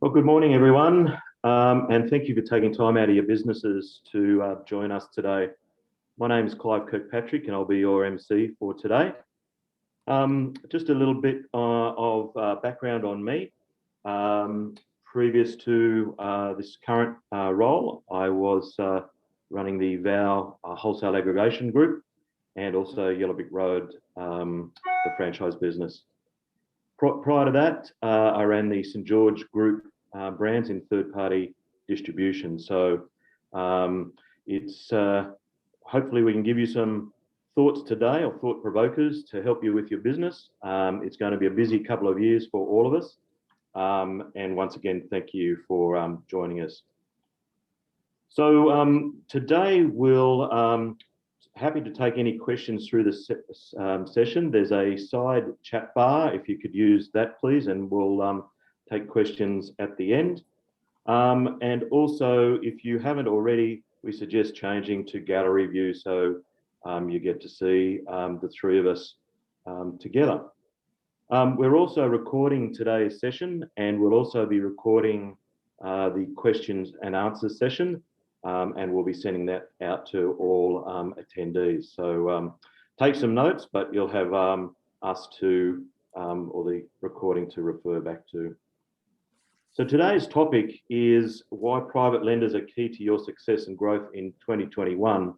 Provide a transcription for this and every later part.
Well, good morning, everyone, and thank you for taking time out of your businesses to join us today. My name is Clive Kirkpatrick, and I'll be your MC for today. Just a little bit of background on me. Previous to this current role, I was running the VOW Wholesale Aggregation Group and also Yellow Brick Road, the franchise business. Prior to that, I ran the St. George Group brands in third-party distribution. So it's hopefully we can give you some thoughts today or thought provokers to help you with your business. It's going to be a busy couple of years for all of us. And once again, thank you for joining us. So today we'll happy to take any questions through this session. There's a side chat bar, if you could use that, please, and we'll take questions at the end. And also, if you haven't already, we suggest changing to gallery view so you get to see the three of us together. We're also recording today's session, and we'll also be recording the questions and answers session. And we'll be sending that out to all attendees. So take some notes, but you'll have us to, or the recording to refer back to. So today's topic is why private lenders are key to your success and growth in 2021.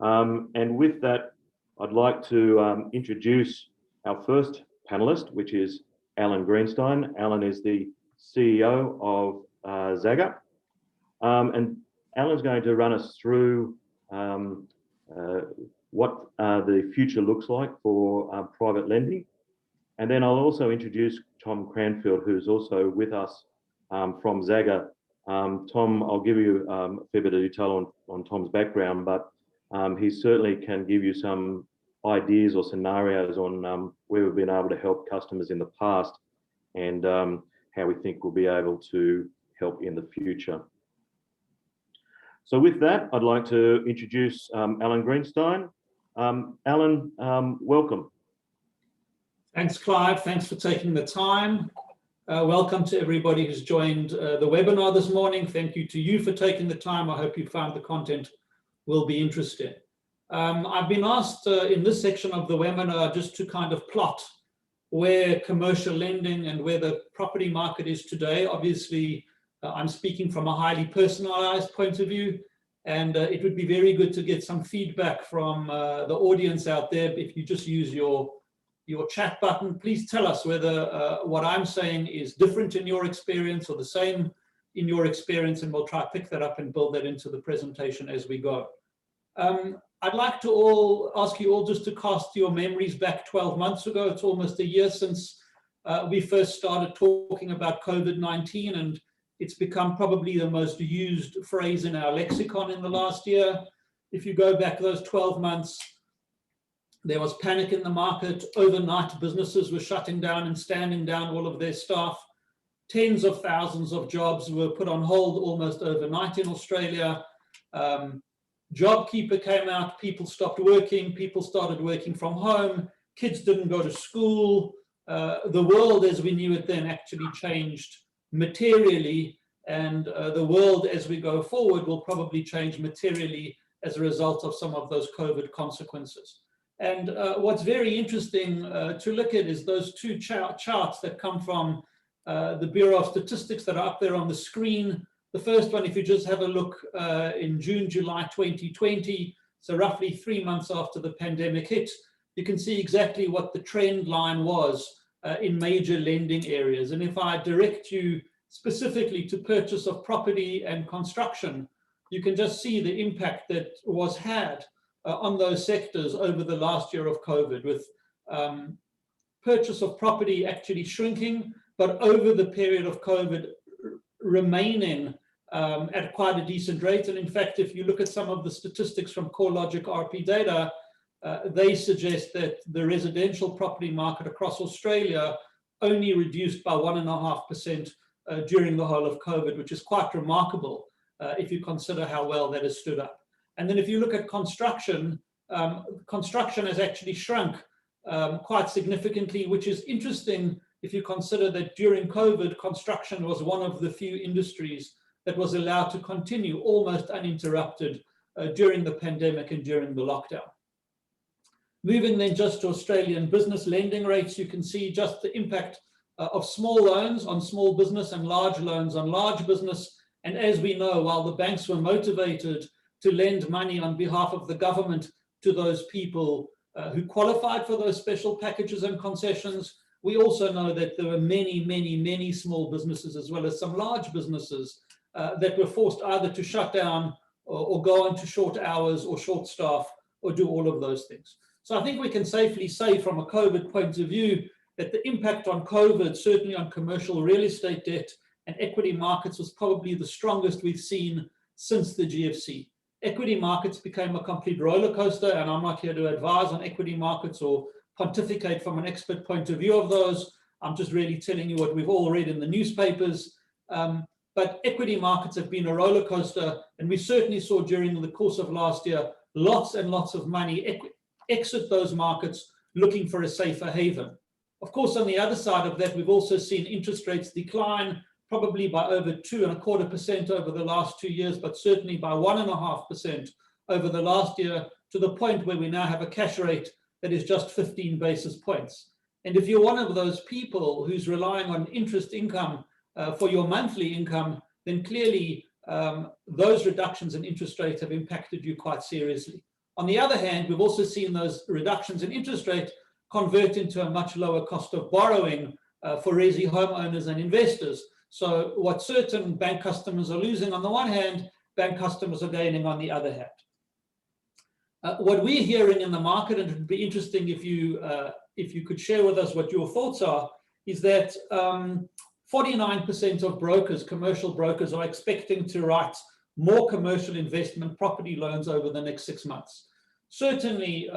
And with that, I'd like to introduce our first panelist, which is Alan Greenstein. Alan is the CEO of Zagga. And Alan's going to run us through what the future looks like for private lending. And then I'll also introduce Tom Cranfield, who's also with us from Zagga. Tom, I'll give you a fair bit of detail on Tom's background, but he certainly can give you some ideas or scenarios on where we've been able to help customers in the past and how we think we'll be able to help in the future. So with that, I'd like to introduce Alan Greenstein. Alan, welcome. Thanks, Clive. Thanks for taking the time. Welcome to everybody who's joined the webinar this morning. Thank you to you for taking the time. I hope you found the content will be interesting. I've been asked in this section of the webinar just to kind of plot where commercial lending and where the property market is today. Obviously, I'm speaking from a highly personalized point of view, and it would be very good to get some feedback from the audience out there. If you just use your chat button, please tell us whether what I'm saying is different in your experience or the same in your experience, and we'll try to pick that up and build that into the presentation as we go. I'd like to ask you all just to cast your memories back 12 months ago. It's almost a year since we first started talking about COVID-19, and it's become probably the most used phrase in our lexicon in the last year. If you go back those 12 months, there was panic in the market. Overnight, businesses were shutting down and standing down all of their staff. Tens of thousands of jobs were put on hold almost overnight in Australia. JobKeeper came out, people stopped working, people started working from home, kids didn't go to school. The world as we knew it then actually changed materially, and the world as we go forward will probably change materially as a result of some of those COVID consequences. And what's very interesting to look at is those two charts that come from the Bureau of Statistics that are up there on the screen. The first one, if you just have a look in June, July 2020, so roughly 3 months after the pandemic hit, you can see exactly what the trend line was in major lending areas. And if I direct you specifically to purchase of property and construction, you can just see the impact that was had on those sectors over the last year of COVID, with purchase of property actually shrinking, but over the period of COVID remaining at quite a decent rate. And in fact, if you look at some of the statistics from CoreLogic RP data, they suggest that the residential property market across Australia only reduced by 1.5% during the whole of COVID, which is quite remarkable if you consider how well that has stood up. And then if you look at construction, construction has actually shrunk quite significantly, which is interesting if you consider that during COVID, construction was one of the few industries that was allowed to continue almost uninterrupted during the pandemic and during the lockdown. Moving then just to Australian business lending rates, you can see just the impact of small loans on small business and large loans on large business. And as we know, while the banks were motivated to lend money on behalf of the government to those people who qualified for those special packages and concessions, we also know that there were many small businesses as well as some large businesses that were forced either to shut down or go on to short hours or short staff or do all of those things. So I think we can safely say from a COVID point of view that the impact on COVID, certainly on commercial real estate debt and equity markets, was probably the strongest we've seen since the GFC. Equity markets became a complete roller coaster, and I'm not here to advise on equity markets or pontificate from an expert point of view of those. I'm just really telling you what we've all read in the newspapers. But equity markets have been a roller coaster, and we certainly saw during the course of last year lots and lots of money exit those markets looking for a safer haven. Of course, on the other side of that, we've also seen interest rates decline probably by over 2.25% over the last 2 years, but certainly by 1.5% over the last year, to the point where we now have a cash rate that is just 15 basis points. And if you're one of those people who's relying on interest income for your monthly income, then clearly those reductions in interest rates have impacted you quite seriously. On the other hand, we've also seen those reductions in interest rate convert into a much lower cost of borrowing for resi homeowners and investors. So what certain bank customers are losing on the one hand, bank customers are gaining on the other hand. What we're hearing in the market, and it would be interesting if you could share with us what your thoughts are, is that 49% of brokers, commercial brokers, are expecting to write more commercial investment property loans over the next 6 months. Certainly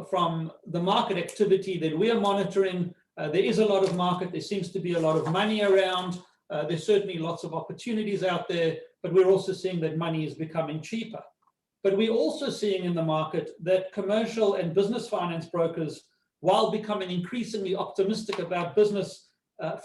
from the market activity that we are monitoring, there is a lot of market, there seems to be a lot of money around, there's certainly lots of opportunities out there, but we're also seeing that money is becoming cheaper. But we're also seeing in the market that commercial and business finance brokers, while becoming increasingly optimistic about business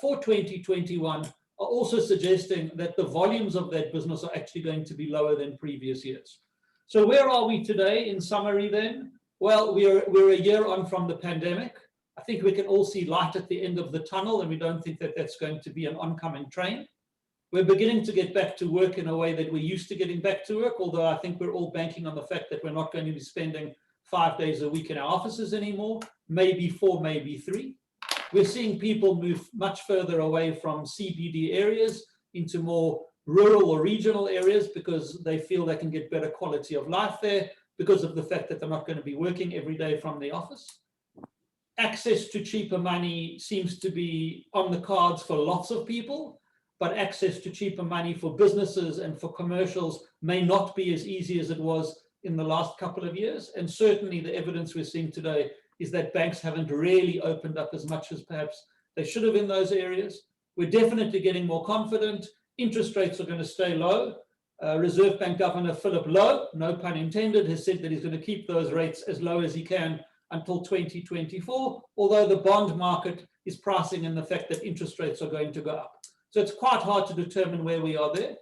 for 2021, are also suggesting that the volumes of that business are actually going to be lower than previous years. So where are we today in summary then? Well, we're a year on from the pandemic. I think we can all see light at the end of the tunnel, and we don't think that that's going to be an oncoming train. We're beginning to get back to work in a way that we're used to getting back to work, although I think we're all banking on the fact that we're not going to be spending 5 days a week in our offices anymore, maybe 4, maybe 3. We're seeing people move much further away from CBD areas into more rural or regional areas because they feel they can get better quality of life there because of the fact that they're not going to be working every day from the office. Access to cheaper money seems to be on the cards for lots of people, but access to cheaper money for businesses and for commercials may not be as easy as it was in the last couple of years. And certainly the evidence we're seeing today is that banks haven't really opened up as much as perhaps they should have in those areas. We're definitely getting more confident. Interest rates are going to stay low. Reserve Bank Governor Philip Lowe, no pun intended, has said that he's going to keep those rates as low as he can until 2024, although the bond market is pricing in the fact that interest rates are going to go up. So it's quite hard to determine where we are there.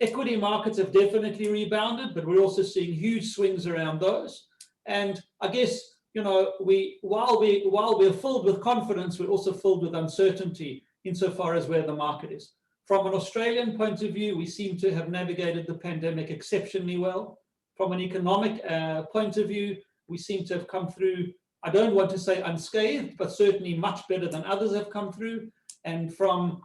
Equity markets have definitely rebounded, but we're also seeing huge swings around those. And I guess, you know, while we're filled with confidence, we're also filled with uncertainty insofar as where the market is. From an Australian point of view, we seem to have navigated the pandemic exceptionally well. From an economic point of view, we seem to have come through, I don't want to say unscathed, but certainly much better than others have come through. And from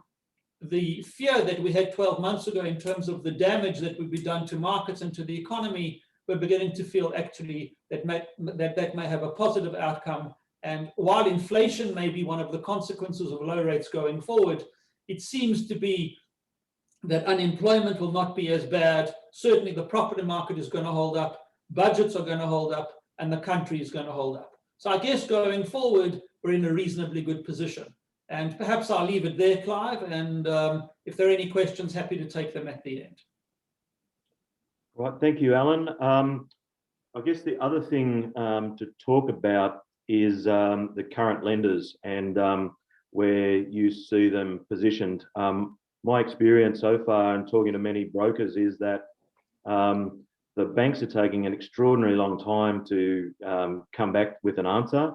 the fear that we had 12 months ago in terms of the damage that would be done to markets and to the economy, we're beginning to feel actually that may have a positive outcome. And while inflation may be one of the consequences of low rates going forward, it seems to be that unemployment will not be as bad. Certainly the property market is going to hold up, budgets are going to hold up, and the country is going to hold up. So I guess going forward, we're in a reasonably good position. And perhaps I'll leave it there, Clive, and if there are any questions, happy to take them at the end. Right, thank you, Alan. I guess the other thing to talk about is the current lenders. And where you see them positioned. My experience so far in talking to many brokers is that the banks are taking an extraordinarily long time to come back with an answer,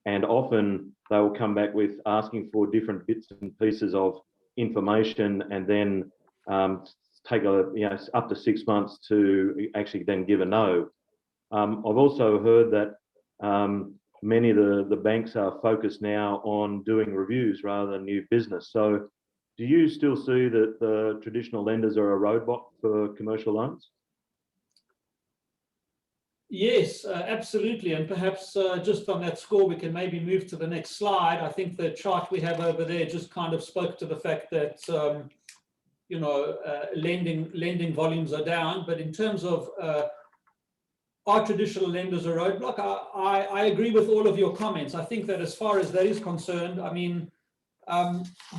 and often they will come back with asking for different bits and pieces of information, and then take up to 6 months to actually then give a no. I've also heard that many of the banks are focused now on doing reviews rather than new business. So do you still see that the traditional lenders are a roadblock for commercial loans? Yes, absolutely. And perhaps just on that score, we can maybe move to the next slide. I think the chart we have over there just kind of spoke to the fact that, lending volumes are down. But in terms of are traditional lenders a roadblock? I agree with all of your comments. I think that as far as that is concerned, I mean,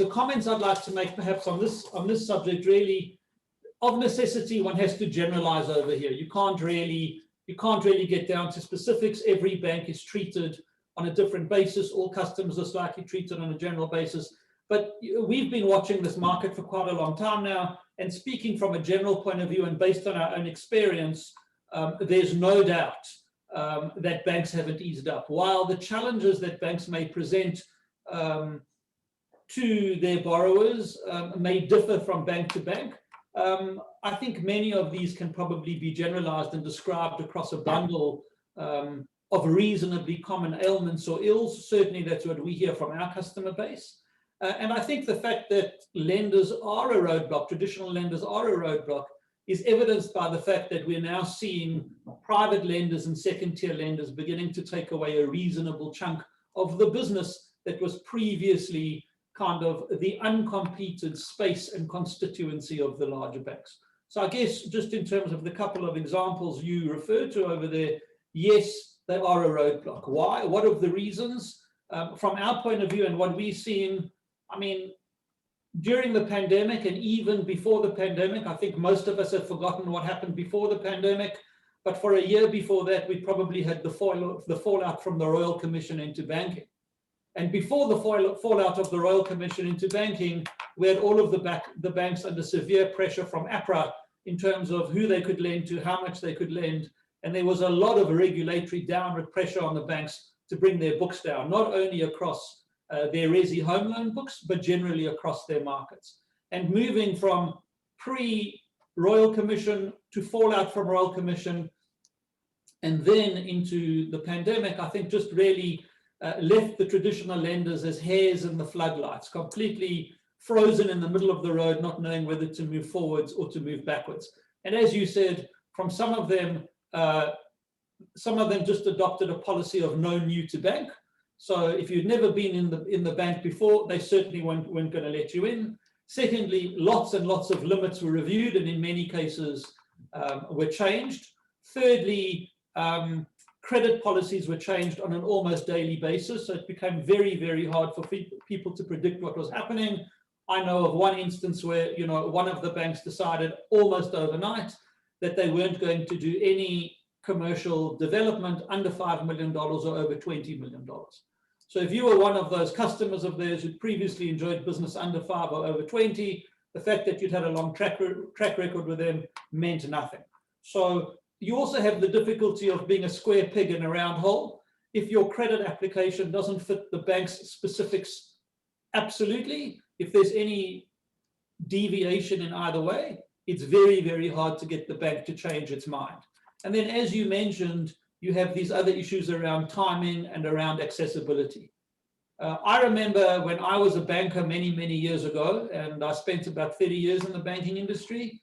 the comments I'd like to make perhaps on this subject, really, of necessity, one has to generalize over here. You can't really get down to specifics. Every bank is treated on a different basis. All customers are slightly treated on a general basis. But we've been watching this market for quite a long time now, and speaking from a general point of view and based on our own experience, there's no doubt that banks haven't eased up. While the challenges that banks may present to their borrowers may differ from bank to bank, I think many of these can probably be generalized and described across a bundle of reasonably common ailments or ills. Certainly that's what we hear from our customer base. And I think the fact that lenders are a roadblock, traditional lenders are a roadblock, is evidenced by the fact that we're now seeing private lenders and second-tier lenders beginning to take away a reasonable chunk of the business that was previously kind of the uncompeted space and constituency of the larger banks. So I guess just in terms of the couple of examples you referred to over there, yes, they are a roadblock. Why? What are the reasons? From our point of view and what we're seeing, I mean, during the pandemic and even before the pandemic, I think most of us have forgotten what happened before the pandemic. But for a year before that, we probably had the fallout from the Royal Commission into banking. And before the fallout of the Royal Commission into banking, we had all of the banks under severe pressure from APRA in terms of who they could lend to, how much they could lend. And there was a lot of regulatory downward pressure on the banks to bring their books down, not only across their resi home loan books, but generally across their markets. And moving from pre-Royal Commission to fallout from Royal Commission and then into the pandemic, I think just really left the traditional lenders as hares in the floodlights, completely frozen in the middle of the road, not knowing whether to move forwards or to move backwards. And as you said, from some of them just adopted a policy of no new to bank. So if you'd never been in the bank before, they certainly weren't going to let you in. Secondly, lots and lots of limits were reviewed and in many cases were changed. Thirdly, credit policies were changed on an almost daily basis. So it became very, very hard for people to predict what was happening. I know of one instance where, one of the banks decided almost overnight that they weren't going to do any commercial development under $5 million or over $20 million. So if you were one of those customers of theirs who previously enjoyed business under 5 or over 20, the fact that you'd had a long track record with them meant nothing. So you also have the difficulty of being a square peg in a round hole. If your credit application doesn't fit the bank's specifics absolutely, if there's any deviation in either way, it's very, very hard to get the bank to change its mind. And then, as you mentioned, you have these other issues around timing and around accessibility. I remember when I was a banker many, many years ago, and I spent about 30 years in the banking industry,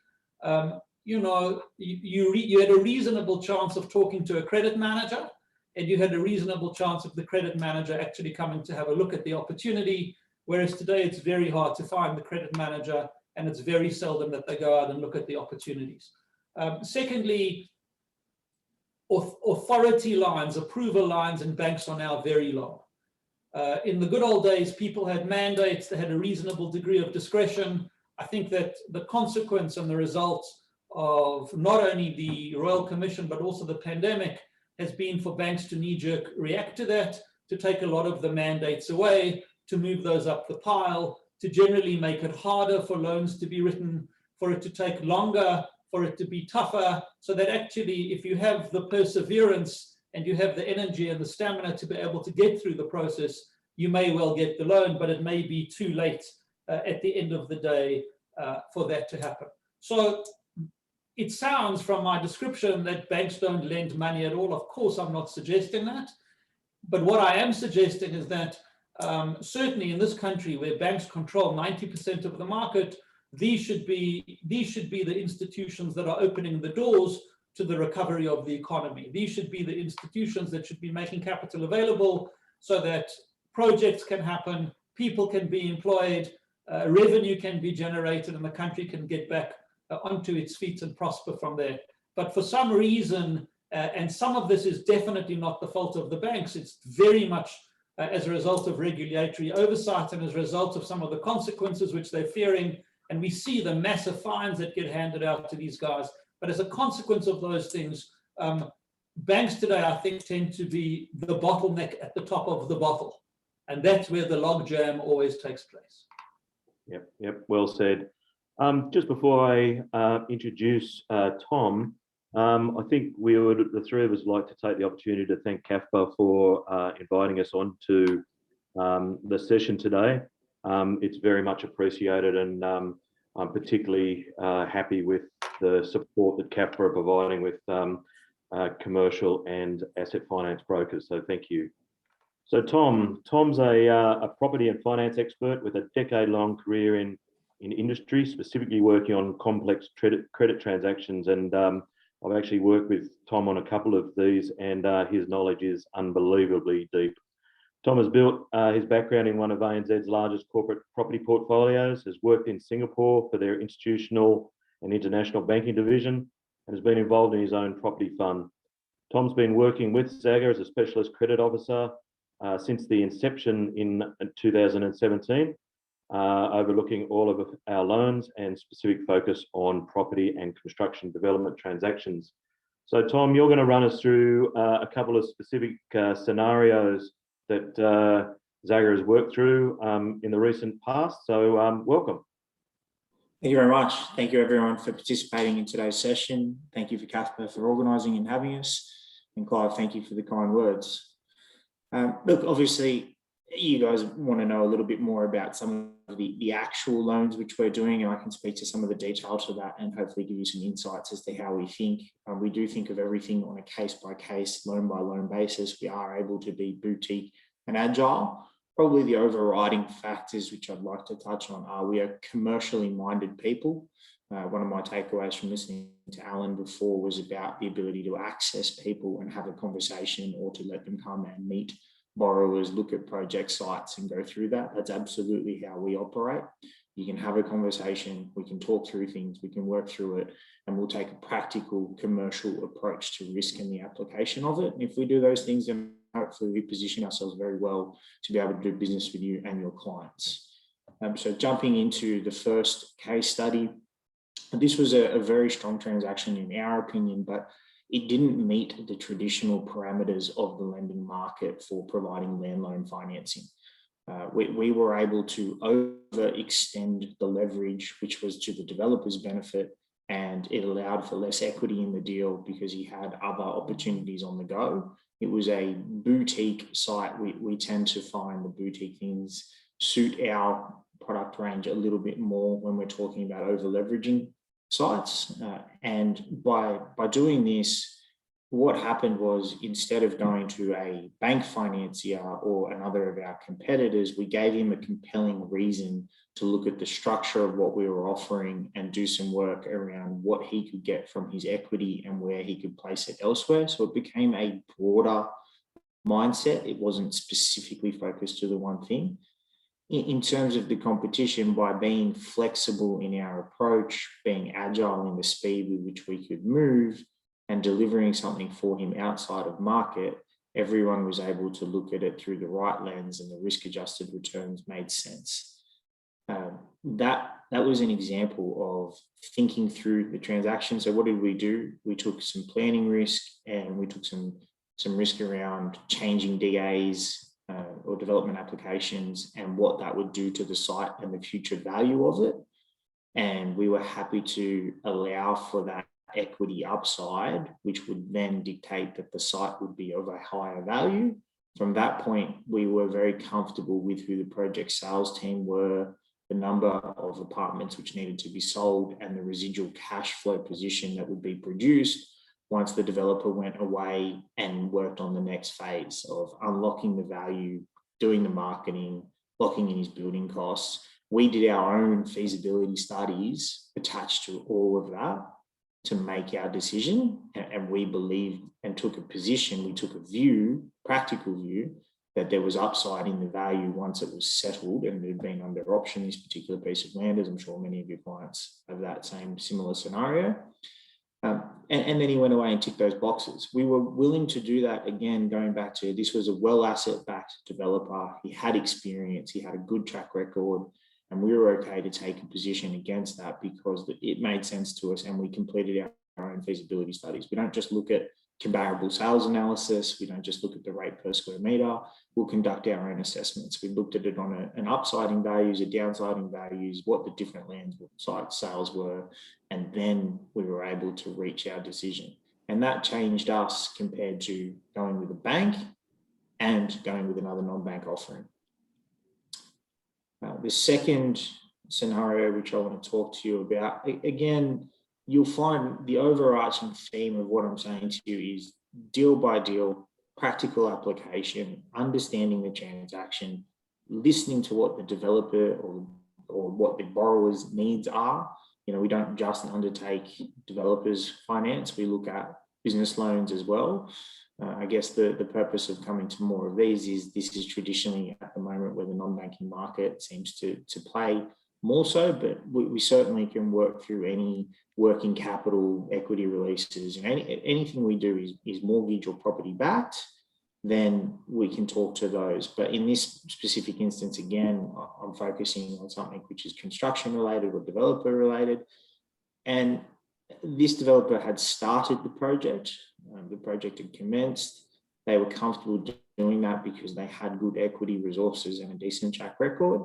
you had a reasonable chance of talking to a credit manager, and you had a reasonable chance of the credit manager actually coming to have a look at the opportunity, whereas today it's very hard to find the credit manager, and it's very seldom that they go out and look at the opportunities. Secondly, authority lines, approval lines in banks are now very long. In the good old days, people had mandates, they had a reasonable degree of discretion. I think that the consequence and the results of not only the Royal Commission, but also the pandemic has been for banks to knee-jerk react to that, to take a lot of the mandates away, to move those up the pile, to generally make it harder for loans to be written, for it to take longer, for it to be tougher, so that actually if you have the perseverance and you have the energy and the stamina to be able to get through the process, you may well get the loan, but it may be too late at the end of the day for that to happen. So it sounds from my description that banks don't lend money at all. Of course, I'm not suggesting that. But what I am suggesting is that certainly in this country where banks control 90% of the market, these should be the institutions that are opening the doors to the recovery of the economy. These should be the institutions that should be making capital available so that projects can happen, people can be employed, revenue can be generated, and the country can get back onto its feet and prosper from there. But for some reason, and some of this is definitely not the fault of the banks, it's very much as a result of regulatory oversight and as a result of some of the consequences which they're fearing. And we see the massive fines that get handed out to these guys. But as a consequence of those things, banks today, I think, tend to be the bottleneck at the top of the bottle. And that's where the logjam always takes place. Yep, well said. Just before I introduce Tom, I think the three of us like to take the opportunity to thank CAFPA for inviting us on to the session today. It's very much appreciated, and I'm particularly happy with the support that CAFPA are providing with commercial and asset finance brokers, so thank you. So Tom's a property and finance expert with a decade-long career in industry, specifically working on complex credit transactions, and I've actually worked with Tom on a couple of these, and his knowledge is unbelievably deep. Tom has built his background in one of ANZ's largest corporate property portfolios, has worked in Singapore for their institutional and international banking division, and has been involved in his own property fund. Tom's been working with Zagga as a specialist credit officer since the inception in 2017, overlooking all of our loans and specific focus on property and construction development transactions. So Tom, you're going to run us through a couple of specific scenarios that Zagga has worked through in the recent past. So welcome. Thank you very much. Thank you everyone for participating in today's session. Thank you for CAFPA for organising and having us. And Clive, thank you for the kind words. Look, obviously, you guys want to know a little bit more about some of the actual loans which we're doing, and I can speak to some of the details of that and hopefully give you some insights as to how we think. We do think of everything on a case-by-case, loan-by-loan basis. We are able to be boutique and agile. Probably the overriding factors which I'd like to touch on are we are commercially minded people. One of my takeaways from listening to Alan before was about the ability to access people and have a conversation, or to let them come and meet borrowers, look at project sites and go through that. That's absolutely how we operate. You can have a conversation, we can talk through things, we can work through it, and we'll take a practical commercial approach to risk and the application of it. And if we do those things, then hopefully we position ourselves very well to be able to do business with you and your clients. So jumping into the first case study, this was a very strong transaction in our opinion, but it didn't meet the traditional parameters of the lending market for providing land loan financing. We were able to overextend the leverage, which was to the developer's benefit, and it allowed for less equity in the deal because he had other opportunities on the go. It was a boutique site. We tend to find the boutique things suit our product range a little bit more when we're talking about over leveraging sites. And by doing this, what happened was, instead of going to a bank financier or another of our competitors, we gave him a compelling reason to look at the structure of what we were offering and do some work around what he could get from his equity and where he could place it elsewhere. So it became a broader mindset. It wasn't specifically focused to the one thing. In terms of the competition, by being flexible in our approach, being agile in the speed with which we could move, and delivering something for him outside of market, everyone was able to look at it through the right lens, and the risk-adjusted returns made sense. That was an example of thinking through the transaction. So what did we do? We took some planning risk, and we took some risk around changing DAs, or development applications and what that would do to the site and the future value of it. And we were happy to allow for that equity upside, which would then dictate that the site would be of a higher value. From that point, we were very comfortable with who the project sales team were, the number of apartments which needed to be sold, and the residual cash flow position that would be produced once the developer went away and worked on the next phase of unlocking the value, doing the marketing, locking in his building costs. We did our own feasibility studies attached to all of that to make our decision. And we believed and took a position, we took a view, practical view, that there was upside in the value once it was settled and it had been under option, this particular piece of land, as I'm sure many of your clients have that same similar scenario. And then he went away and ticked those boxes. We were willing to do that again, going back to this was a well asset-backed developer. He had experience, he had a good track record, and we were okay to take a position against that because it made sense to us, and we completed our own feasibility studies. We don't just look at comparable sales analysis. We don't just look at the rate per square meter. We'll conduct our own assessments. We looked at it on an upsiding values, a downsizing values, what the different land site sales were, and then we were able to reach our decision. And that changed us compared to going with a bank and going with another non-bank offering. The second scenario, which I want to talk to you about, again, you'll find the overarching theme of what I'm saying to you is deal by deal, practical application, understanding the transaction, listening to what the developer or what the borrower's needs are. You know, we don't just undertake developers finance, we look at business loans as well. I guess the purpose of coming to more of these is this is traditionally at the moment where the non-banking market seems to play more so, but we certainly can work through any working capital, equity releases, and anything we do is mortgage or property backed, then we can talk to those. But in this specific instance, again, I'm focusing on something which is construction related or developer related. And this developer had started the project had commenced. They were comfortable doing that because they had good equity resources and a decent track record.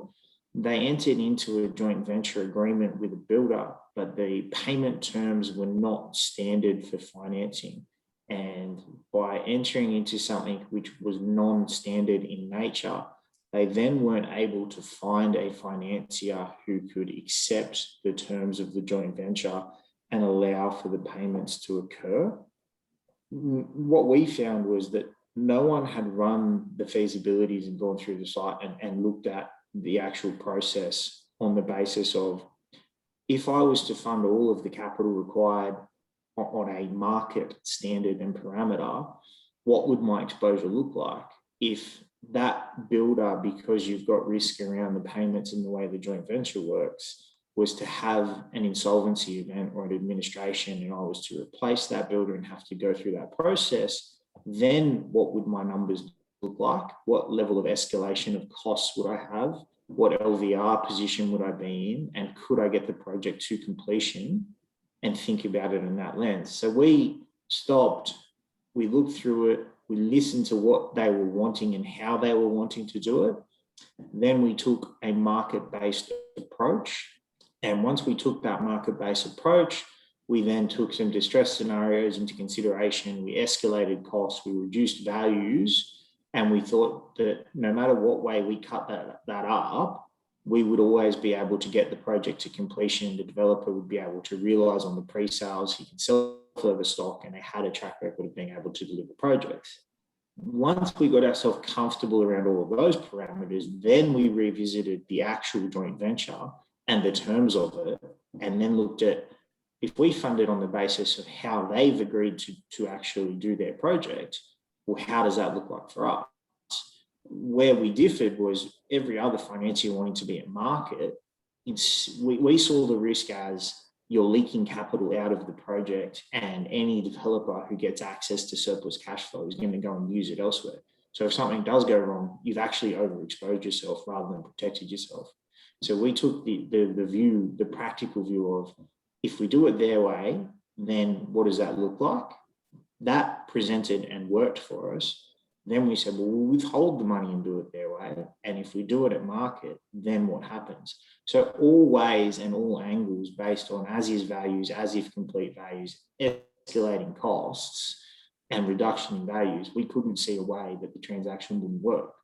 They entered into a joint venture agreement with a builder, but the payment terms were not standard for financing. And by entering into something which was non-standard in nature, they then weren't able to find a financier who could accept the terms of the joint venture and allow for the payments to occur. What we found was that no one had run the feasibilities and gone through the site and looked at the actual process on the basis of, if I was to fund all of the capital required on a market standard and parameter, what would my exposure look like if that builder, because you've got risk around the payments and the way the joint venture works, was to have an insolvency event or an administration, and I was to replace that builder and have to go through that process, then what would my numbers look like? What level of escalation of costs would I have? What LVR position would I be in? And could I get the project to completion and think about it in that lens? So we stopped, we looked through it, we listened to what they were wanting and how they were wanting to do it. Then we took a market-based approach. And once we took that market-based approach, we then took some distress scenarios into consideration. We escalated costs, we reduced values, and we thought that no matter what way we cut that up, we would always be able to get the project to completion. The developer would be able to realise on the pre-sales, he could sell further stock, and they had a track record of being able to deliver projects. Once we got ourselves comfortable around all of those parameters, then we revisited the actual joint venture and the terms of it, and then looked at, if we fund it on the basis of how they've agreed to actually do their project, well, how does that look like for us? Where we differed was every other financier wanting to be at market. We saw the risk as you're leaking capital out of the project, and any developer who gets access to surplus cash flow is going to go and use it elsewhere. So if something does go wrong, you've actually overexposed yourself rather than protected yourself. So we took the practical view of, if we do it their way, then what does that look like? That presented and worked for us. Then we said, well, we'll withhold the money and do it their way. And if we do it at market, then what happens? So all ways and all angles based on as-is values, as-if complete values, escalating costs and reduction in values, we couldn't see a way that the transaction wouldn't work.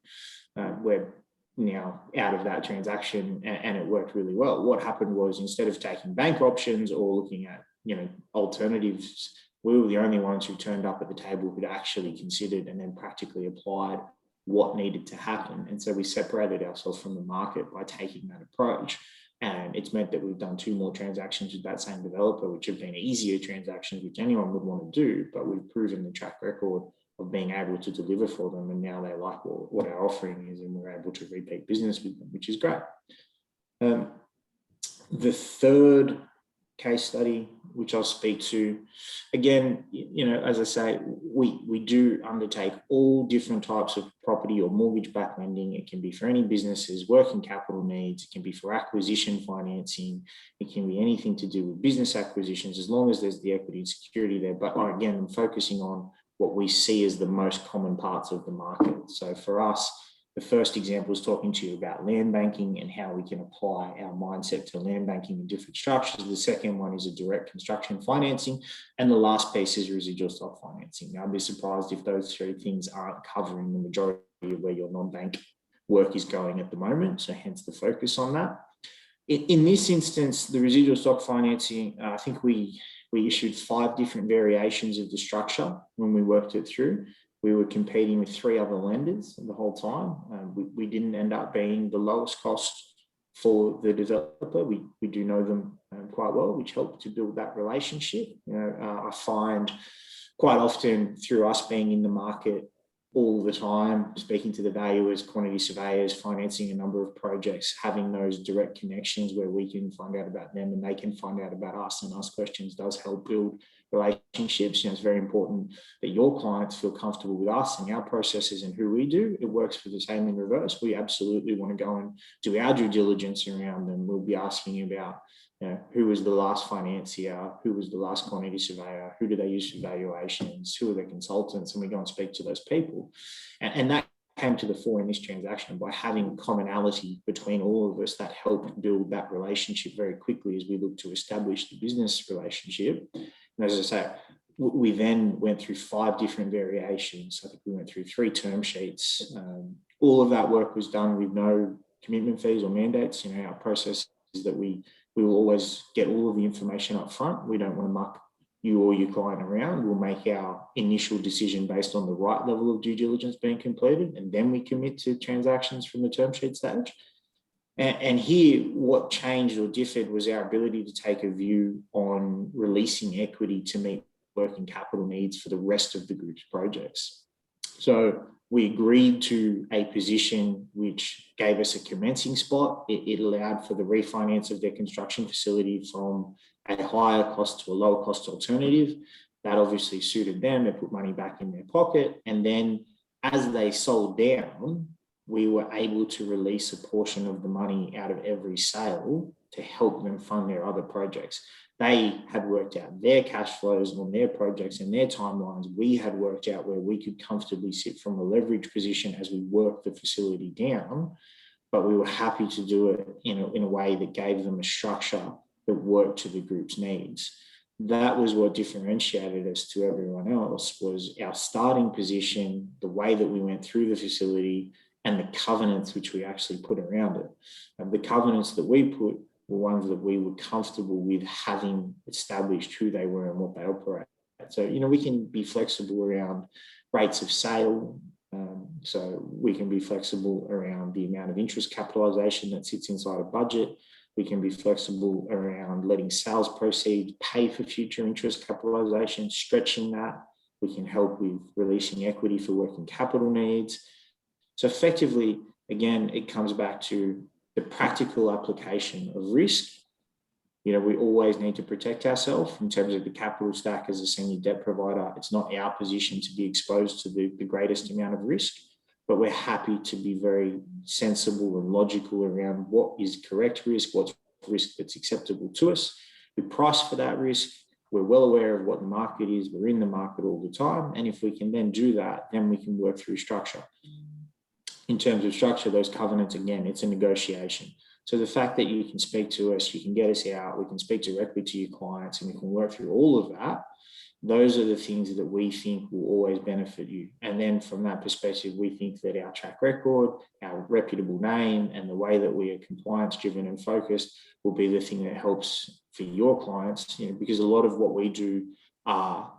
We're now out of that transaction and it worked really well. What happened was, instead of taking bank options or looking at, alternatives, we were the only ones who turned up at the table who'd actually considered and then practically applied what needed to happen. And so we separated ourselves from the market by taking that approach. And it's meant that we've done 2 more transactions with that same developer, which have been easier transactions, which anyone would want to do, but we've proven the track record of being able to deliver for them. And now they like what our offering is, and we're able to repeat business with them, which is great. The third case study, which I'll speak to, again, as I say, we do undertake all different types of property or mortgage-backed lending. It can be for any businesses, working capital needs. It can be for acquisition financing. It can be anything to do with business acquisitions, as long as there's the equity and security there. But again, I'm focusing on what we see as the most common parts of the market. So for us, the first example is talking to you about land banking and how we can apply our mindset to land banking in different structures. The second one is a direct construction financing. And the last piece is residual stock financing. Now, I'd be surprised if those 3 things aren't covering the majority of where your non-bank work is going at the moment. So hence the focus on that. In this instance, the residual stock financing, I think we issued 5 different variations of the structure when we worked it through. We were competing with 3 other lenders the whole time. We didn't end up being the lowest cost for the developer. We do know them quite well, which helped to build that relationship. I find quite often, through us being in the market all the time, speaking to the valuers, quantity surveyors, financing a number of projects, having those direct connections where we can find out about them and they can find out about us and ask questions, does help build relationships. It's very important that your clients feel comfortable with us and our processes and who we do. It works for the same in reverse. We absolutely want to go and do our due diligence around them. We'll be asking you about who was the last financier, who was the last quantity surveyor, who do they use for valuations, who are the consultants, and we go and speak to those people. And that came to the fore in this transaction by having commonality between all of us that helped build that relationship very quickly as we look to establish the business relationship. And as I say, we then went through 5 different variations. I think we went through 3 term sheets. All of that work was done with no commitment fees or mandates. Our process is that we will always get all of the information up front. We don't want to muck you or your client around. We'll make our initial decision based on the right level of due diligence being completed, and then we commit to transactions from the term sheet stage. And here, what changed or differed was our ability to take a view on releasing equity to meet working capital needs for the rest of the group's projects. So we agreed to a position which gave us a commencing spot. It allowed for the refinance of their construction facility from a higher cost to a lower cost alternative. That obviously suited them. They put money back in their pocket. And then as they sold down, we were able to release a portion of the money out of every sale to help them fund their other projects. They had worked out their cash flows on their projects and their timelines. We had worked out where we could comfortably sit from a leverage position as we worked the facility down, but we were happy to do it in a way that gave them a structure that worked to the group's needs. That was what differentiated us to everyone else, was our starting position, the way that we went through the facility, and the covenants which we actually put around it. And the covenants that we put were ones that we were comfortable with having established who they were and what they operate at. So, we can be flexible around rates of sale. So we can be flexible around the amount of interest capitalization that sits inside a budget. We can be flexible around letting sales proceeds pay for future interest capitalization, stretching that. We can help with releasing equity for working capital needs. So effectively, again, it comes back to the practical application of risk. We always need to protect ourselves in terms of the capital stack as a senior debt provider. It's not our position to be exposed to the greatest amount of risk, but we're happy to be very sensible and logical around what is correct risk, what's risk that's acceptable to us. We price for that risk. we're well aware of what the market is, we're in the market all the time, and if we can then do that, then we can work through structure. In terms of structure, those covenants, again, it's a negotiation. So the fact that you can speak to us, you can get us out, we can speak directly to your clients, and we can work through all of that, those are the things that we think will always benefit you. And then from that perspective, we think that our track record, our reputable name, and the way that we are compliance driven and focused will be the thing that helps for your clients, because a lot of what we do are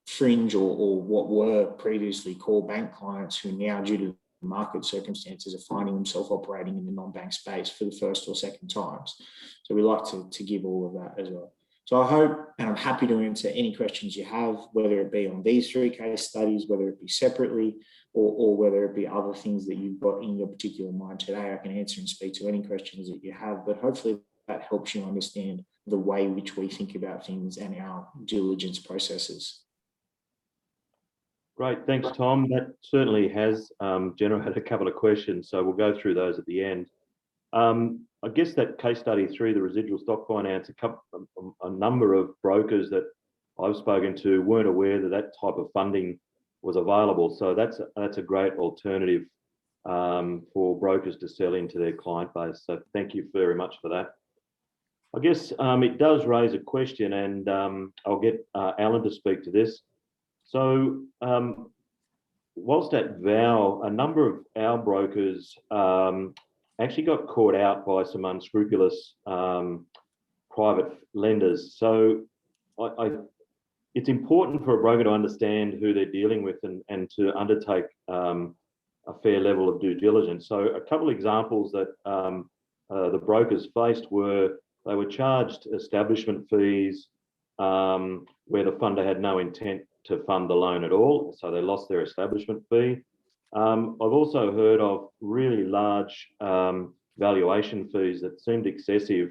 fringe or what were previously core bank clients who now, due to market circumstances, are finding themselves operating in the non-bank space for the first or second times. So we like to give all of that as well. So I hope, and I'm happy to answer any questions you have, whether it be on these 3 case studies, whether it be separately, or whether it be other things that you've got in your particular mind today. I can answer and speak to any questions that you have, but hopefully that helps you understand the way in which we think about things and our diligence processes. Great, thanks, Tom. That certainly has generated a couple of questions, so we'll go through those at the end. I guess that case study 3, the residual stock finance, a number of brokers that I've spoken to weren't aware that that type of funding was available. So that's a great alternative for brokers to sell into their client base. So thank you very much for that. I guess it does raise a question, and I'll get Alan to speak to this. So whilst at VOW, a number of our brokers actually got caught out by some unscrupulous private lenders. So it's important for a broker to understand who they're dealing with and to undertake a fair level of due diligence. So a couple of examples that the brokers faced were they were charged establishment fees where the funder had no intent to fund the loan at all, so they lost their establishment fee. I've also heard of really large valuation fees that seemed excessive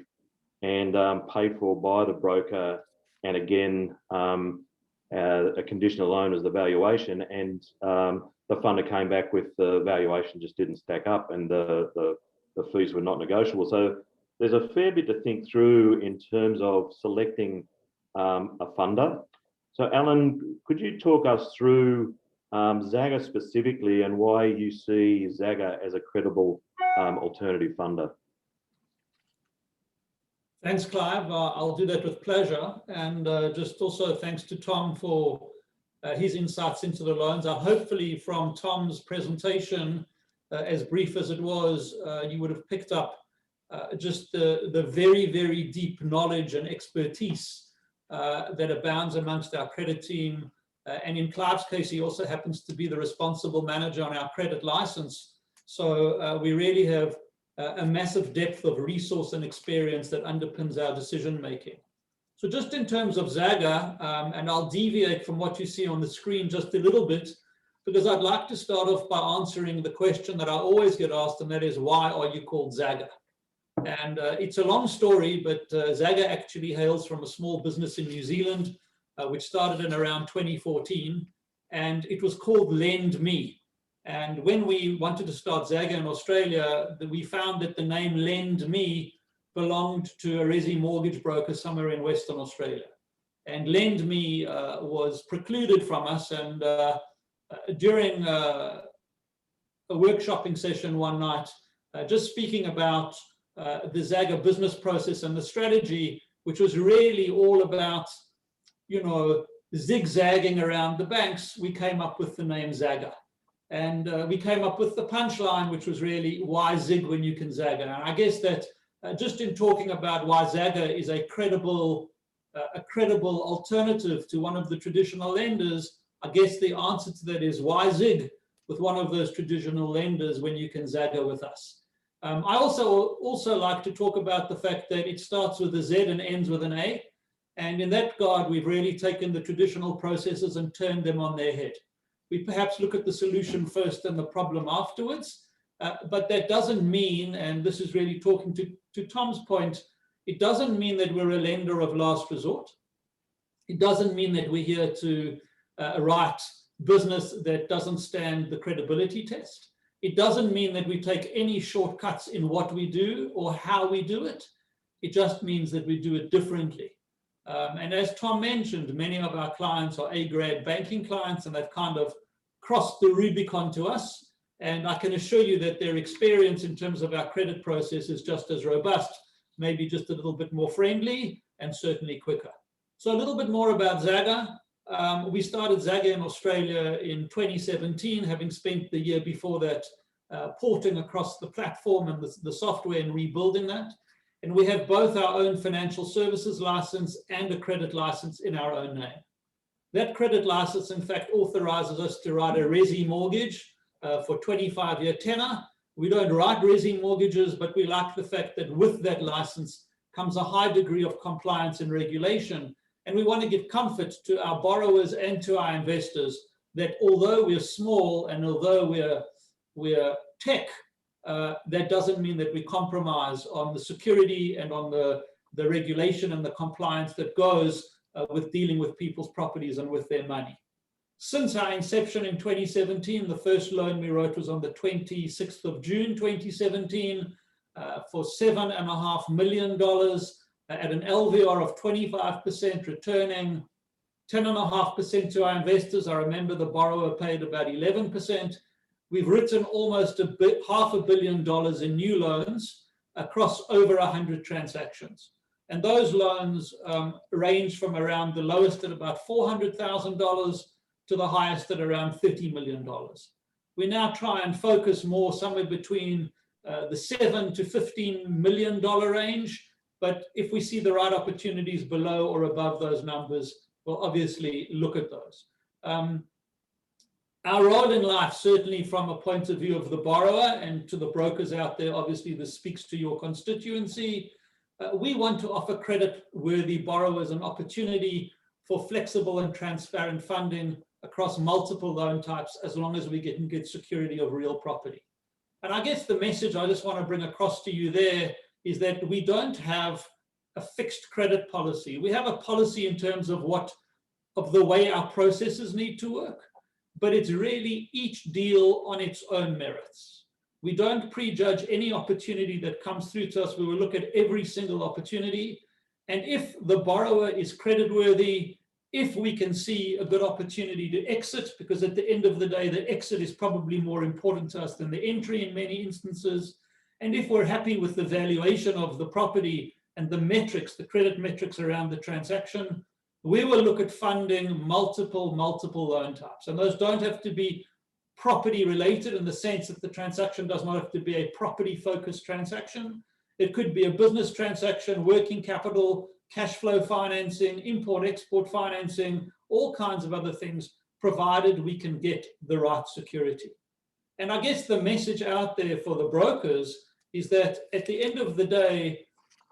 and paid for by the broker, and again, a conditional loan as the valuation, and the funder came back with the valuation just didn't stack up and the fees were not negotiable. So there's a fair bit to think through in terms of selecting a funder. So Alan, could you talk us through Zagga specifically and why you see Zagga as a credible alternative funder? Thanks, Clive. I'll do that with pleasure. And just also thanks to Tom for his insights into the loans. Hopefully from Tom's presentation, as brief as it was, you would have picked up just the very, very deep knowledge and expertise that abounds amongst our credit team. And in Clive's case, he also happens to be the responsible manager on our credit license. So we really have a massive depth of resource and experience that underpins our decision making. So just in terms of Zagga, and I'll deviate from what you see on the screen just a little bit, because I'd like to start off by answering the question that I always get asked, and that is, why are you called Zagga? And it's a long story, but Zagga actually hails from a small business in New Zealand, which started in around 2014, and it was called Lend Me. And when we wanted to start Zagga in Australia, we found that the name Lend Me belonged to a resi mortgage broker somewhere in Western Australia. And Lend Me was precluded from us. And during a workshopping session one night, just speaking about the Zagga business process and the strategy, which was really all about, zigzagging around the banks, we came up with the name Zagga. And we came up with the punchline, which was really, why zig when you can Zagga? And I guess that just in talking about why Zagga is a credible alternative to one of the traditional lenders, I guess the answer to that is, why zig with one of those traditional lenders when you can Zagga with us? I also like to talk about the fact that it starts with a Z and ends with an A. And in that regard, we've really taken the traditional processes and turned them on their head. We perhaps look at the solution first and the problem afterwards, but that doesn't mean, and this is really talking to Tom's point, it doesn't mean that we're a lender of last resort. It doesn't mean that we're here to write business that doesn't stand the credibility test. It doesn't mean that we take any shortcuts in what we do or how we do it. It just means that we do it differently. And as Tom mentioned, many of our clients are A-grade banking clients, and they've kind of crossed the Rubicon to us. And I can assure you that their experience in terms of our credit process is just as robust, maybe just a little bit more friendly and certainly quicker. So a little bit more about Zagga. We started Zagga in Australia in 2017, having spent the year before that porting across the platform and the software and rebuilding that. And we have both our own financial services license and a credit license in our own name. That credit license, in fact, authorizes us to write a resi mortgage for 25-year tenor. We don't write resi mortgages, but we like the fact that with that license comes a high degree of compliance and regulation. And we want to give comfort to our borrowers and to our investors that although we're small and although we're tech, that doesn't mean that we compromise on the security and on the regulation and the compliance that goes with dealing with people's properties and with their money. Since our inception in 2017, the first loan we wrote was on the 26th of June 2017 for $7.5 million at an LVR of 25%, returning 10.5% to our investors. I remember the borrower paid about 11%. We've written almost $500 million in new loans across over 100 transactions. And those loans range from around the lowest at about $400,000 to the highest at around $30 million. We now try and focus more somewhere between the $7 to $15 million range. But if we see the right opportunities below or above those numbers, we'll obviously look at those. Our role in life, certainly from a point of view of the borrower and to the brokers out there, obviously this speaks to your constituency. We want to offer credit-worthy borrowers an opportunity for flexible and transparent funding across multiple loan types, as long as we can get security of real property. And I guess the message I just want to bring across to you there is that we don't have a fixed credit policy. We have a policy in terms of the way our processes need to work, but it's really each deal on its own merits. We don't prejudge any opportunity that comes through to us. We will look at every single opportunity. And if the borrower is creditworthy, if we can see a good opportunity to exit, because at the end of the day, the exit is probably more important to us than the entry in many instances. And if we're happy with the valuation of the property and the metrics, the credit metrics around the transaction, we will look at funding multiple loan types. And those don't have to be property related in the sense that the transaction does not have to be a property focused transaction. It could be a business transaction, working capital, cash flow financing, import-export financing, all kinds of other things, provided we can get the right security. And I guess the message out there for the brokers is that at the end of the day,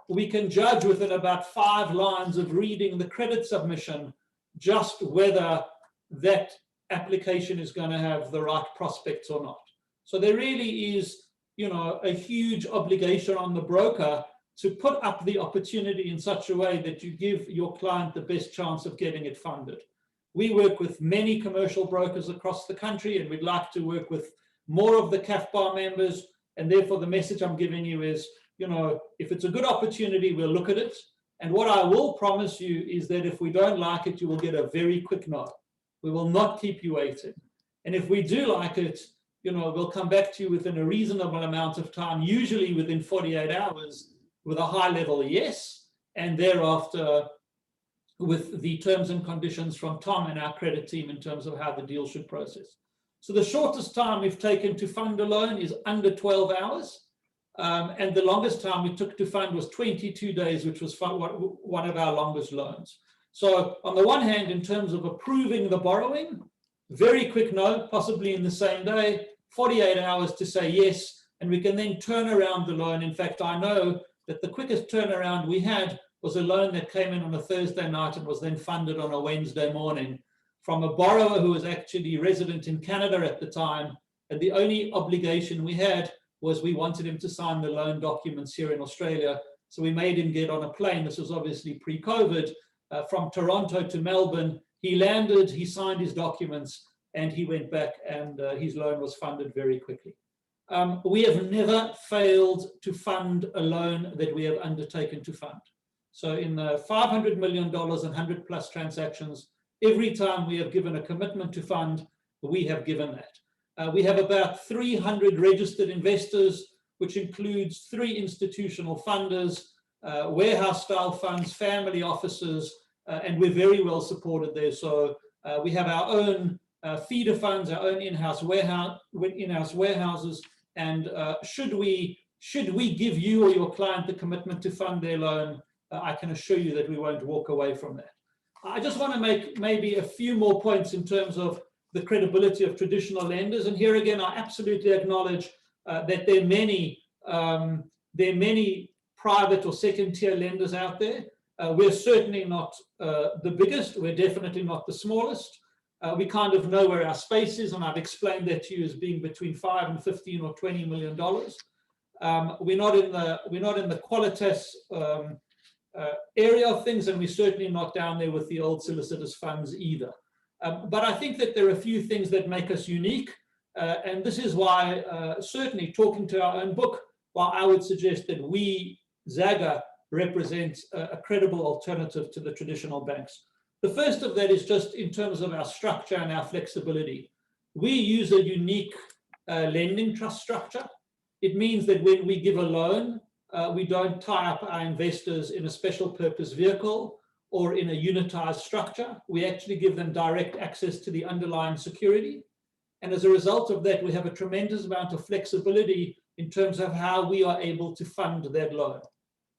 we can judge within about 5 lines of reading the credit submission just whether that application is going to have the right prospects or not. So there really is, a huge obligation on the broker to put up the opportunity in such a way that you give your client the best chance of getting it funded. We work with many commercial brokers across the country, and we'd like to work with more of the CAFBAR members. And therefore, the message I'm giving you is, if it's a good opportunity, we'll look at it. And what I will promise you is that if we don't like it, you will get a very quick no. We will not keep you waiting. And if we do like it, we'll come back to you within a reasonable amount of time, usually within 48 hours, with a high level yes, and thereafter with the terms and conditions from Tom and our credit team in terms of how the deal should process. So the shortest time we've taken to fund a loan is under 12 hours. And the longest time we took to fund was 22 days, which was one of our longest loans. So on the one hand, in terms of approving the borrowing, very quick no, possibly in the same day, 48 hours to say yes, and we can then turn around the loan. In fact, I know that the quickest turnaround we had was a loan that came in on a Thursday night and was then funded on a Wednesday morning from a borrower who was actually resident in Canada at the time. And the only obligation we had was we wanted him to sign the loan documents here in Australia. So we made him get on a plane. This was obviously pre-COVID, from Toronto to Melbourne. He landed, he signed his documents, and he went back, and his loan was funded very quickly. We have never failed to fund a loan that we have undertaken to fund. So in the $500 million and 100 plus transactions, every time we have given a commitment to fund, we have given that. We have about 300 registered investors, which includes 3 institutional funders, warehouse style funds, family offices, and we're very well supported there. So we have our own feeder funds, our own in-house warehouses, and should we give you or your client the commitment to fund their loan, I can assure you that we won't walk away from that. I just want to make maybe a few more points in terms of the credibility of traditional lenders. And here again, I absolutely acknowledge that there are many private or second-tier lenders out there. We're certainly not the biggest. We're definitely not the smallest. We kind of know where our space is, and I've explained that to you as being between 5 and 15 or $20 million. We're not in the Qualitas area of things, and we're certainly not down there with the old solicitors funds either. But I think that there are a few things that make us unique, and this is why certainly talking to our own book, while I would suggest that we, Zagga, represent a credible alternative to the traditional banks. The first of that is just in terms of our structure and our flexibility. We use a unique lending trust structure. It means that when we give a loan, we don't tie up our investors in a special purpose vehicle or in a unitized structure. We actually give them direct access to the underlying security. And as a result of that, we have a tremendous amount of flexibility in terms of how we are able to fund that loan.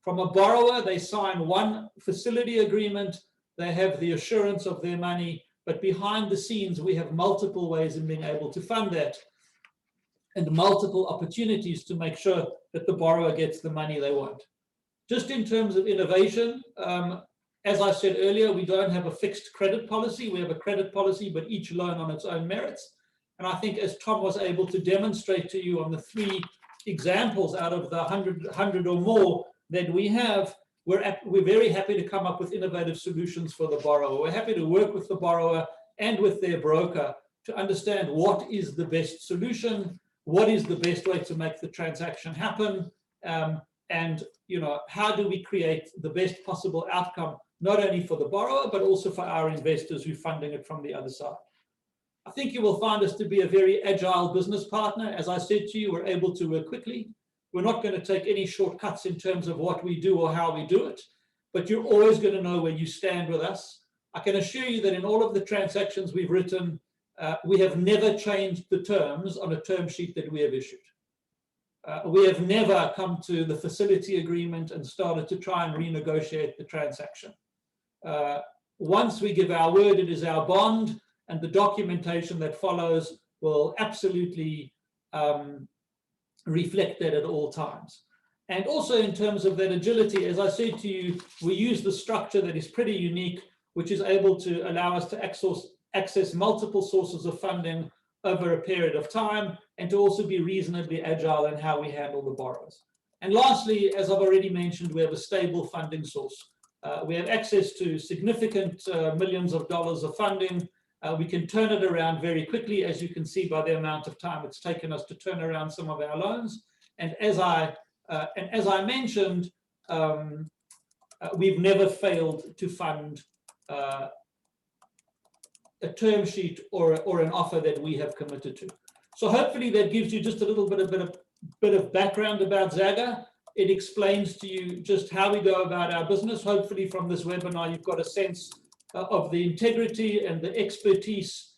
From a borrower, they sign one facility agreement, they have the assurance of their money, but behind the scenes, we have multiple ways in being able to fund that and multiple opportunities to make sure that the borrower gets the money they want. Just in terms of innovation, as I said earlier, we don't have a fixed credit policy. We have a credit policy, but each loan on its own merits. And I think as Tom was able to demonstrate to you on the 3 examples out of the 100 or more that we have, we're very happy to come up with innovative solutions for the borrower. We're happy to work with the borrower and with their broker to understand what is the best solution, what is the best way to make the transaction happen, and how do we create the best possible outcome, not only for the borrower, but also for our investors who are funding it from the other side. I think you will find us to be a very agile business partner. As I said to you, we're able to work quickly. We're not going to take any shortcuts in terms of what we do or how we do it, but you're always going to know where you stand with us. I can assure you that in all of the transactions we've written, we have never changed the terms on a term sheet that we have issued. We have never come to the facility agreement and started to try and renegotiate the transaction. Once we give our word, it is our bond, and the documentation that follows will absolutely reflect that at all times. And also in terms of that agility, as I said to you, we use the structure that is pretty unique, which is able to allow us to access multiple sources of funding over a period of time, and to also be reasonably agile in how we handle the borrowers. And lastly, as I've already mentioned, we have a stable funding source. We have access to significant millions of dollars of funding. We can turn it around very quickly, as you can see by the amount of time it's taken us to turn around some of our loans. And as I mentioned, we've never failed to fund a term sheet or an offer that we have committed to. So hopefully that gives you just a little bit of background about Zagga. It explains to you just how we go about our business. Hopefully from this webinar, you've got a sense of the integrity and the expertise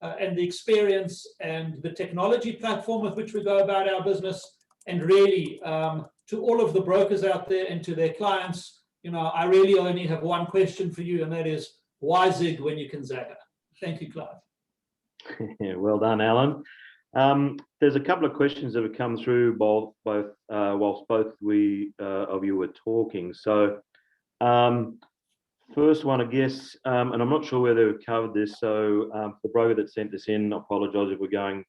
and the experience and the technology platform with which we go about our business. And really, to all of the brokers out there and to their clients, I really only have one question for you, and that is, why Zig when you can Zagga? Thank you, Clive. Yeah, well done, Alan. There's a couple of questions that have come through whilst both of you were talking. So first one, I guess, and I'm not sure whether we've covered this, so the broker that sent this in, I apologise if we're going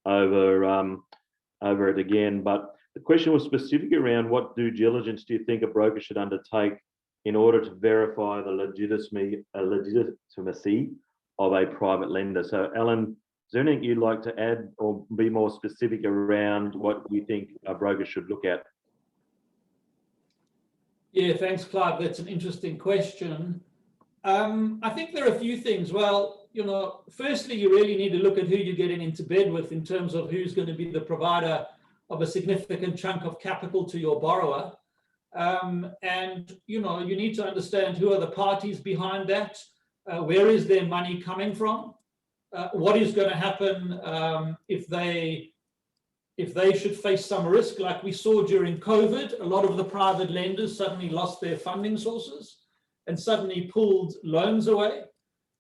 over it again, but the question was specific around what due diligence do you think a broker should undertake in order to verify the legitimacy of a private lender. So Alan, is there anything you'd like to add or be more specific around what you think a broker should look at? Yeah, thanks, Clive. That's an interesting question. I think there are a few things. Well, firstly, you really need to look at who you're getting into bed with in terms of who's going to be the provider of a significant chunk of capital to your borrower. And, you need to understand who are the parties behind that, where is their money coming from, what is going to happen if they should face some risk, like we saw during COVID. A lot of the private lenders suddenly lost their funding sources and suddenly pulled loans away.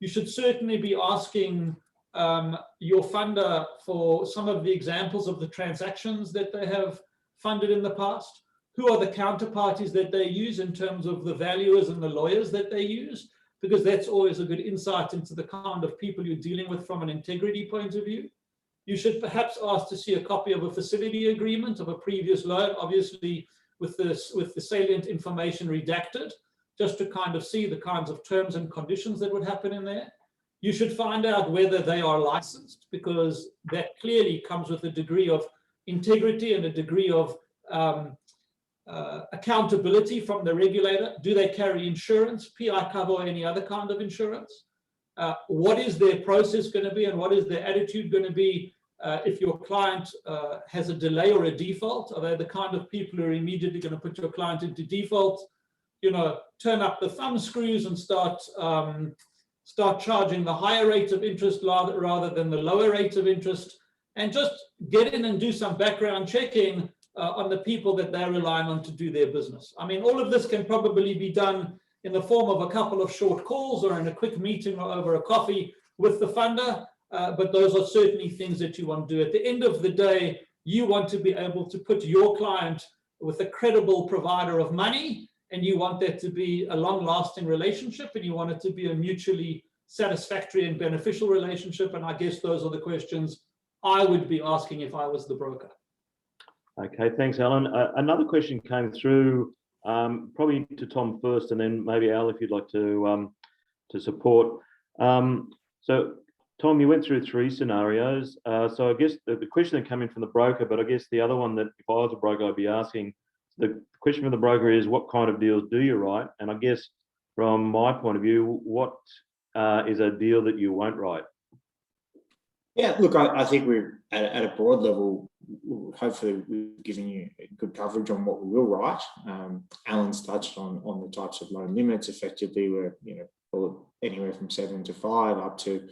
You should certainly be asking your funder for some of the examples of the transactions that they have funded in the past. Who are the counterparties that they use in terms of the valuers and the lawyers that they use? Because that's always a good insight into the kind of people you're dealing with from an integrity point of view. You should perhaps ask to see a copy of a facility agreement of a previous loan, obviously with the salient information redacted, just to kind of see the kinds of terms and conditions that would happen in there. You should find out whether they are licensed, because that clearly comes with a degree of integrity and a degree of accountability from the regulator. Do they carry insurance, PI cover, or any other kind of insurance? What is their process going to be, and what is their attitude going to be if your client has a delay or a default? Are they the kind of people who are immediately going to put your client into default, turn up the thumb screws and start charging the higher rate of interest rather than the lower rate of interest, and just get in and do some background checking on the people that they're relying on to do their business? I mean, all of this can probably be done in the form of a couple of short calls or in a quick meeting or over a coffee with the funder, but those are certainly things that you want to do. At the end of the day, you want to be able to put your client with a credible provider of money, and you want that to be a long-lasting relationship, and you want it to be a mutually satisfactory and beneficial relationship. And I guess those are the questions I would be asking if I was the broker. Okay, thanks, Alan. Another question came through, probably to Tom first, and then maybe Al, if you'd like to support. So, Tom, you went through 3 scenarios. So I guess the question that came in from the broker, but I guess the other one that if I was a broker, I'd be asking, the question from the broker is, what kind of deals do you write? And I guess from my point of view, what is a deal that you won't write? Yeah, look, I think we're at a broad level, hopefully we're giving you good coverage on what we will write. Alan's touched on the types of loan limits. Effectively, we're anywhere from 7 to 5 up to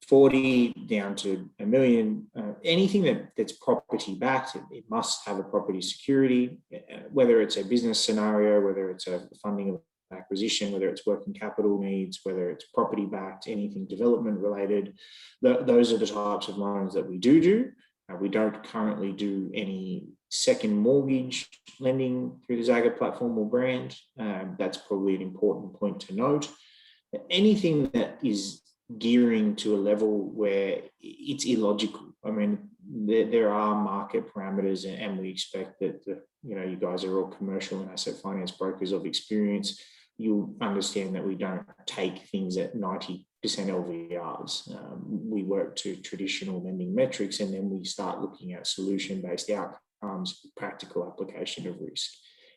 40 down to $1 million. Anything that's property backed, it must have a property security, whether it's a business scenario, whether it's a funding of acquisition, whether it's working capital needs, whether it's property backed, anything development related. Those are the types of loans that we do. We don't currently do any second mortgage lending through the Zagga platform or brand. That's probably an important point to note. Anything that is gearing to a level where it's illogical. I mean, there are market parameters, and we expect that you guys are all commercial and asset finance brokers of experience. You'll understand that we don't take things at 90% LVRs. We work to traditional lending metrics, and then we start looking at solution-based outcomes, practical application of risk.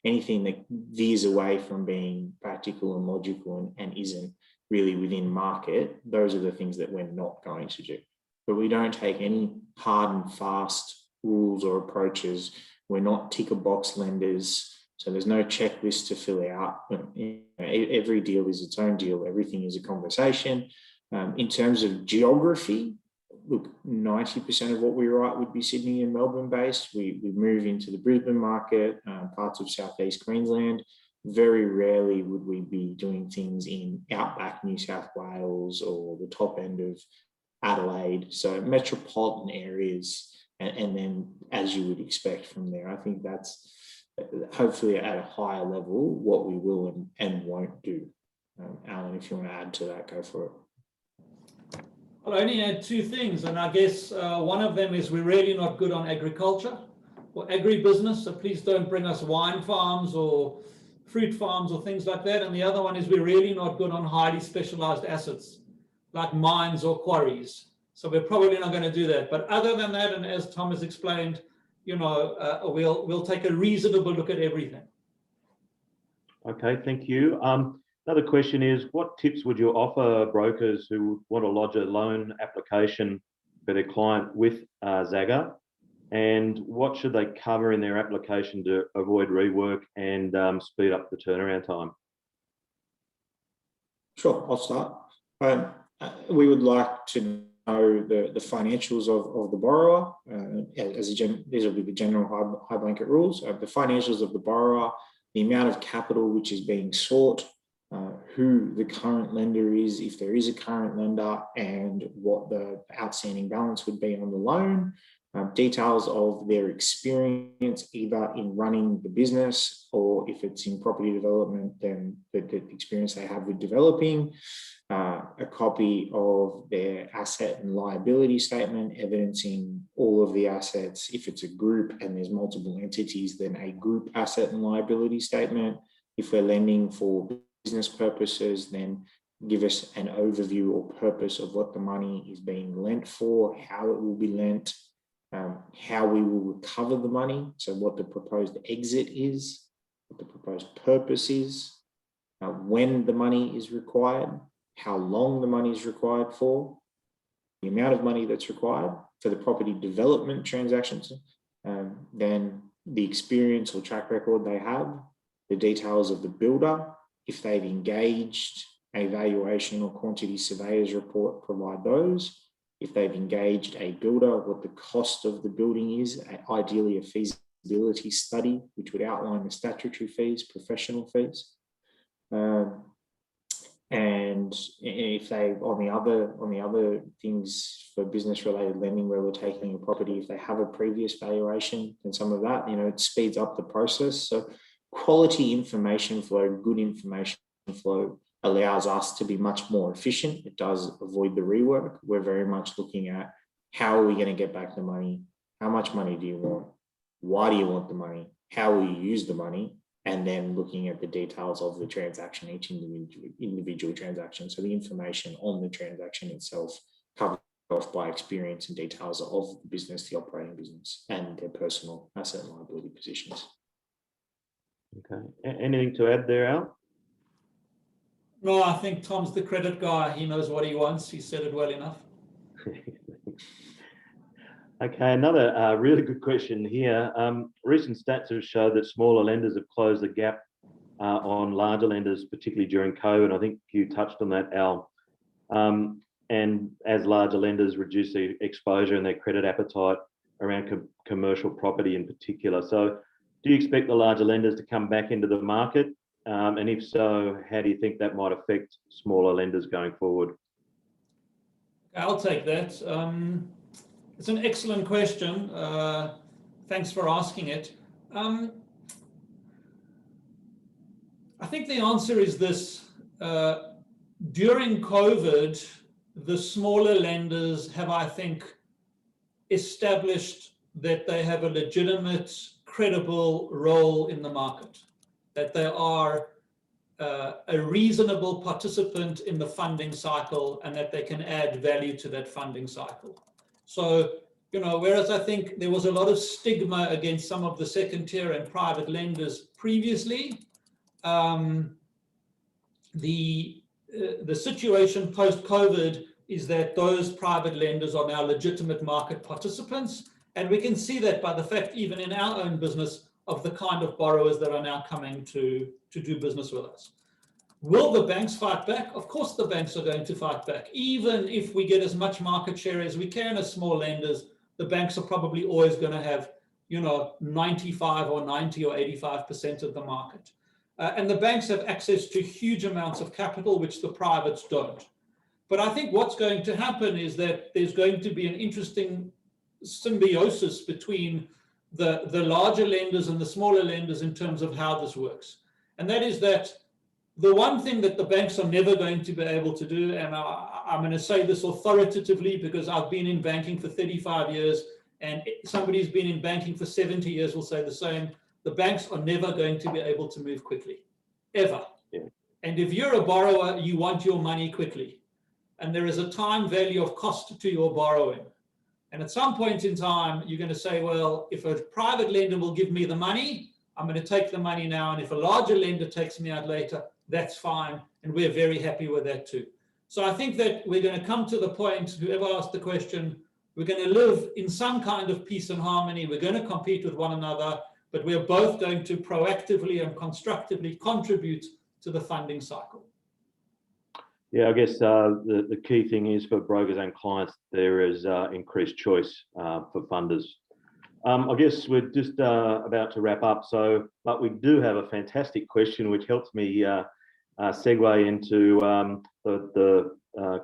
Anything that veers away from being practical and logical and isn't really within market, those are the things that we're not going to do. But we don't take any hard and fast rules or approaches. We're not ticker box lenders. So there's no checklist to fill out. Every deal is its own deal. Everything is a conversation. In terms of geography, look, 90% of what we write would be Sydney and Melbourne based. We move into the Brisbane market, parts of Southeast Queensland. Very rarely would we be doing things in outback New South Wales or the top end of Adelaide. So metropolitan areas, and then as you would expect from there. I think that's hopefully at a higher level what we will and won't do. Alan, if you want to add to that, go for it. I'll only add 2 things, and I guess one of them is we're really not good on agriculture or agribusiness, so please don't bring us wine farms or fruit farms or things like that. And the other one is we're really not good on highly specialized assets like mines or quarries. So we're probably not going to do that. But other than that, and as Tom has explained, we'll take a reasonable look at everything. Okay, thank you. Another question is, what tips would you offer brokers who want to lodge a loan application for their client with Zagga? And what should they cover in their application to avoid rework and speed up the turnaround time? Sure, I'll start. We would like to know the financials of the borrower. These will be the general high blanket rules. The financials of the borrower, the amount of capital which is being sought, who the current lender is, if there is a current lender, and what the outstanding balance would be on the loan. Details of their experience either in running the business, or if it's in property development, then the experience they have with developing. A copy of their asset and liability statement evidencing all of the assets. If it's a group and there's multiple entities, then a group asset and liability statement. If we're lending for business purposes, then give us an overview or purpose of what the money is being lent for, how it will be lent, how we will recover the money, so what the proposed exit is, what the proposed purpose is, when the money is required, how long the money is required for, the amount of money that's required for the property development transactions, then the experience or track record they have, the details of the builder, if they've engaged a valuation or quantity surveyor's report, provide those. If they've engaged a builder, what the cost of the building is, ideally a feasibility study, which would outline the statutory fees, professional fees. And if they, on the other things for business related lending where we're taking a property, if they have a previous valuation and some of that, it speeds up the process. So quality information flow, good information flow allows us to be much more efficient. It does avoid the rework. We're very much looking at how are we going to get back the money? How much money do you want? Why do you want the money? How will you use the money? And then looking at the details of the transaction, each individual transaction. So the information on the transaction itself covered off by experience and details of the business, the operating business, and their personal asset and liability positions. Okay. Anything to add there, Al? No, I think Tom's the credit guy. He knows what he wants. He said it well enough. Okay, another really good question here. Recent stats have showed that smaller lenders have closed the gap on larger lenders, particularly during COVID. I think you touched on that, Al. And as larger lenders reduce their exposure and their credit appetite around commercial property in particular. So do you expect the larger lenders to come back into the market? And if so, how do you think that might affect smaller lenders going forward? I'll take that. It's an excellent question. Thanks for asking it. I think the answer is this. During COVID, the smaller lenders have, I think, established that they have a legitimate, credible role in the market, that they are a reasonable participant in the funding cycle and that they can add value to that funding cycle. So, whereas I think there was a lot of stigma against some of the second tier and private lenders previously, the situation post-COVID is that those private lenders are now legitimate market participants. And we can see that by the fact, even in our own business, of the kind of borrowers that are now coming to do business with us. Will the banks fight back? Of course the banks are going to fight back. Even if we get as much market share as we can as small lenders, the banks are probably always going to have, 95 or 90 or 85% of the market. And the banks have access to huge amounts of capital, which the privates don't. But I think what's going to happen is that there's going to be an interesting symbiosis between the larger lenders and the smaller lenders in terms of how this works. And that is that the one thing that the banks are never going to be able to do, and I'm going to say this authoritatively because I've been in banking for 35 years and somebody who's been in banking for 70 years will say the same, the banks are never going to be able to move quickly, ever. Yeah. And if you're a borrower, you want your money quickly. And there is a time value of cost to your borrowing. And at some point in time, you're going to say, well, if a private lender will give me the money, I'm going to take the money now, and if a larger lender takes me out later, that's fine, and we're very happy with that too. So I think that we're going to come to the point, whoever asked the question, we're going to live in some kind of peace and harmony. We're going to compete with one another, but we're both going to proactively and constructively contribute to the funding cycle. Yeah, I guess the key thing is for brokers and clients, there is increased choice for funders. I guess we're just about to wrap up, but we do have a fantastic question which helps me segue into the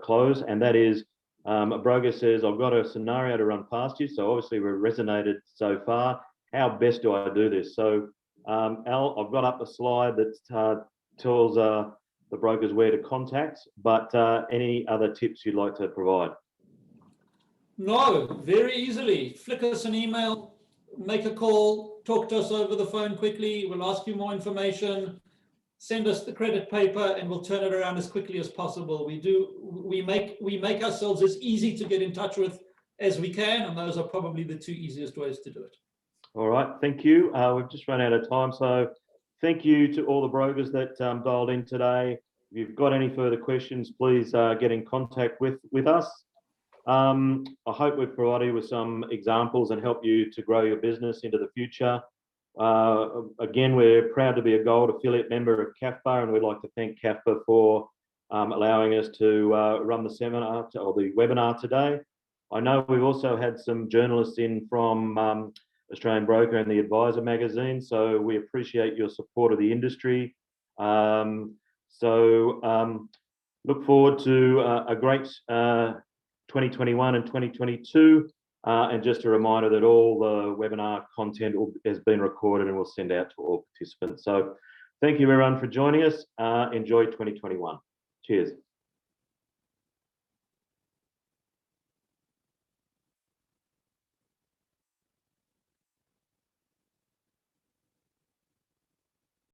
close, and that is a broker says, I've got a scenario to run past you, so obviously we've resonated so far. How best do I do this? So Al, I've got up a slide that tells the brokers where to contact, but any other tips you'd like to provide? No, very easily. Flick us an email, make a call, talk to us over the phone quickly. We'll ask you more information. Send us the credit paper, and we'll turn it around as quickly as possible. We make ourselves as easy to get in touch with as we can, and those are probably the two easiest ways to do it. All right, thank you. We've just run out of time, so thank you to all the brokers that dialed in today. If you've got any further questions, please get in contact with us. I hope we've provided you with some examples and help you to grow your business into the future. Again, we're proud to be a gold affiliate member of CAFBA, and we'd like to thank CAFBA for allowing us to run the seminar or the webinar today. I know we've also had some journalists in from Australian Broker and the Advisor magazine, so we appreciate your support of the industry. Look forward to a great 2021 and 2022. And just a reminder that all the webinar content has been recorded and we'll send out to all participants. So thank you everyone for joining us. Enjoy 2021. Cheers.